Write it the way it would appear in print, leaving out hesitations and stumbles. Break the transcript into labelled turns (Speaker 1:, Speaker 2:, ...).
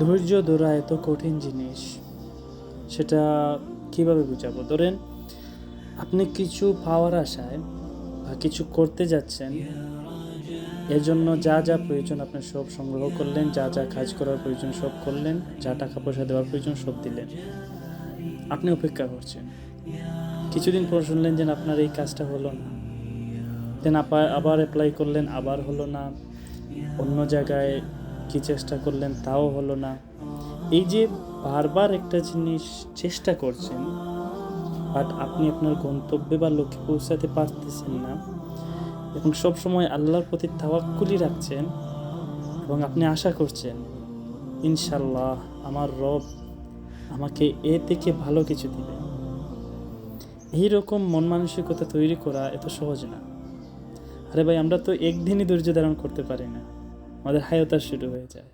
Speaker 1: ধৈর্য ধরা এত কঠিন জিনিস, সেটা কিভাবে বুঝাবো? ধরেন আপনি কিছু পাওয়ার আশায় বা কিছু করতে যাচ্ছেন, এর জন্য যা যা প্রয়োজন আপনি সব সংগ্রহ করলেন, যা যা কাজ করার প্রয়োজন সব করলেন, যা টাকা পয়সা দেওয়ার প্রয়োজন সব দিলেন। আপনি অপেক্ষা করছেন, কিছুদিন পর শুনলেন যে আপনার এই কাজটা হলো না, দেন আবার অ্যাপ্লাই করলেন, আবার হলো না, অন্য জায়গায় কি চেষ্টা করলেন তাও হলো না। এই যে বারবার একটা জিনিস চেষ্টা করছেন, বাট আপনি আপনার গন্তব্যে বা লক্ষ্যে পৌঁছাতে পারতেছেন না, এবং সবসময় আল্লাহর প্রতি তাওয়াক্কুলই রাখছেন, এবং আপনি আশা করছেন ইনশাল্লাহ আমার রব আমাকে এ থেকে ভালো কিছু দিবে। এইরকম মন মানসিকতা তৈরি করা এত সহজ না। আরে ভাই, আমরা তো একদিনই ধৈর্য ধারণ করতে পারি না, আমাদের হায়াত শুরু হয়ে যায়।